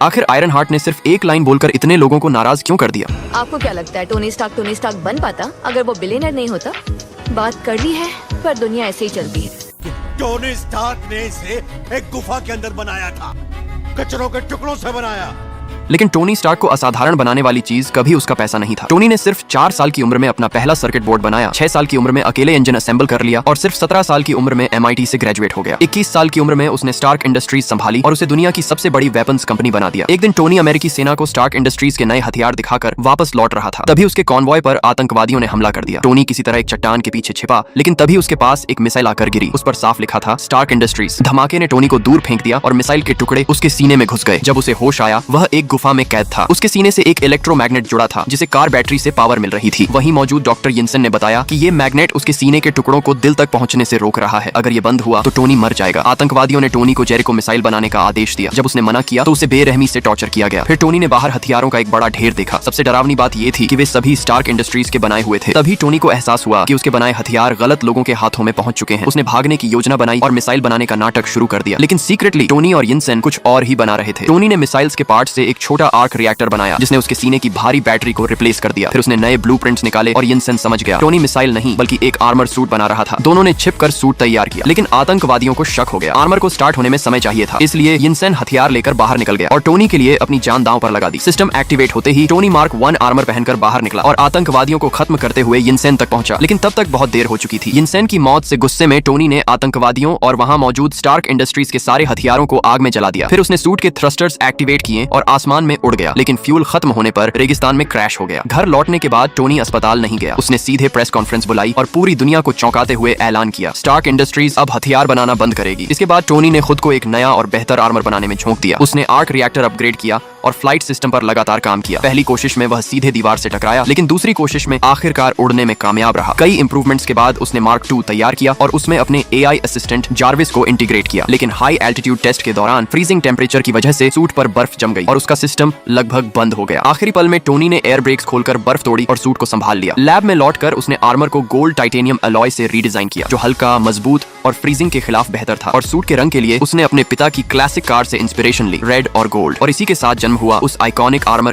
आखिर iron heart ने सिर्फ एक लाइन बोलकर इतने लोगों को नाराज क्यों कर दिया? आपको क्या लगता है टोनी स्टार्क बन पाता अगर वो बिलियनर नहीं होता? बात कड़वी है पर दुनिया ऐसे ही चलती है। टोनी स्टार्क ने इसे एक गुफा के अंदर बनाया था, कचरों के टुकड़ों से बनाया। लेकिन टोनी स्टार्क को असाधारण बनाने वाली चीज कभी उसका पैसा नहीं था। टोनी ने सिर्फ 4 साल की उम्र में अपना पहला सर्किट बोर्ड बनाया, 6 साल की उम्र में अकेले इंजन असेंबल कर लिया और सिर्फ 17 साल की उम्र में MIT से ग्रेजुएट हो गया। 21 साल की उम्र में उसने स्टार्क इंडस्ट्रीज संभाली और उसे दुनिया की सबसे बड़ी वेपन्स कंपनी बना दिया। एक दिन टोनी अमेरिकी सेना को स्टार्क इंडस्ट्रीज के नए हथियार दिखाकर वापस लौट रहा था। तभी उसके कॉन्वॉय पर आतंकवादियों ने हमला कर दिया। टोनी किसी तरह एक चट्टान के पीछे छिपा, लेकिन तभी उसके पास एक मिसाइल आकर गिरी। उस पर साफ लिखा था स्टार्क इंडस्ट्रीज। धमाके ने टोनी को दूर फेंक दिया और मिसाइल के टुकड़े उसके सीने में घुस गए। जब उसे होश आया, वह एक गुफा में कैद था। उसके सीने से एक इलेक्ट्रोमैग्नेट जुड़ा था जिसे कार बैटरी से पावर मिल रही थी। वहीं मौजूद डॉक्टर यिनसेन ने बताया कि ये मैग्नेट उसके सीने के टुकड़ों को दिल तक पहुंचने से रोक रहा है। अगर ये बंद हुआ तो टोनी मर जाएगा। आतंकवादियों ने टोनी को जेरिको मिसाइल बनाने का आदेश दिया। जब उसने मना किया तो उसे बेरहमी से टॉर्चर किया गया। फिर टोनी ने बाहर हथियारों का एक बड़ा ढेर देखा। सबसे डरावनी बात ये थी कि वे सभी स्टार्क इंडस्ट्रीज के बनाए हुए थे। तभी टोनी को एहसास हुआ कि उसके बनाए हथियार गलत लोगों के हाथों में पहुंच चुके हैं। उसने भागने की योजना बनाई और मिसाइल बनाने का नाटक शुरू कर दिया। लेकिन सीक्रेटली टोनी और यिनसेन कुछ और ही बना रहे थे। टोनी ने मिसाइल्स के पार्ट से एक छोटा आर्क रिएक्टर बनाया जिसने उसके सीने की भारी बैटरी को रिप्लेस कर दिया। फिर उसने नए ब्लूप्रिंट्स निकाले और यिनसेन समझ गया टोनी मिसाइल नहीं बल्कि एक आर्मर सूट बना रहा था। दोनों ने छिपकर सूट तैयार किया, लेकिन आतंकवादियों को शक हो गया। आर्मर को स्टार्ट होने में समय चाहिए था, इसलिए यिनसेन हथियार लेकर बाहर निकल गया और टोनी के लिए अपनी जान दांव पर लगा दी। सिस्टम एक्टिवेट होते ही टोनी मार्क 1 आर्मर पहनकर बाहर निकला और आतंकवादियों को खत्म करते हुए यिनसेन तक पहुंचा। लेकिन तब तक बहुत देर हो चुकी थी। यिनसेन की मौत से गुस्से में टोनी ने आतंकवादियों और वहां मौजूद स्टार्क इंडस्ट्रीज के सारे हथियारों को आग में जला दिया। फिर उसने सूट के थ्रस्टर्स एक्टिवेट किए और आसमान में उड़ गया, लेकिन फ्यूल खत्म होने पर रेगिस्तान में क्रैश हो गया। घर लौटने के बाद टोनी अस्पताल नहीं गया। उसने सीधे प्रेस कॉन्फ्रेंस बुलाई और पूरी दुनिया को चौंकाते हुए ऐलान किया स्टार्क इंडस्ट्रीज अब हथियार बनाना बंद करेगी। इसके बाद टोनी ने खुद को एक नया और बेहतर आर्मर बनाने में झोंक दिया। उसने आर्क रिएक्टर अपग्रेड किया और फ्लाइट सिस्टम पर लगातार काम किया। पहली कोशिश में वह सीधे दीवार से टकराया, लेकिन दूसरी कोशिश में आखिरकार उड़ने में कामयाब रहा। कई इंप्रूवमेंट्स के बाद उसने मार्क 2 तैयार किया और उसमें अपने AI असिस्टेंट जार्विस को इंटीग्रेट किया। लेकिन हाई एल्टीट्यूड टेस्ट के दौरान फ्रीजिंग टेम्परेचर की वजह से सूट पर बर्फ जम गई और उसका सिस्टम लगभग बंद हो गया। आखिरी पल में टोनी ने एयर ब्रेक्स खोलकर बर्फ तोड़ी और सूट को संभाल लिया। लैब में लौटकर उसने आर्मर को गोल्ड टाइटेनियम अलॉय से रीडिजाइन किया, जो हल्का, मजबूत और फ्रीजिंग के खिलाफ बेहतर था। और सूट के रंग के लिए उसने अपने पिता की क्लासिक कार से इंस्पिरेशन ली, रेड और गोल्ड। और इसी के साथ जन्म हुआ उस आइकॉनिक आर्मर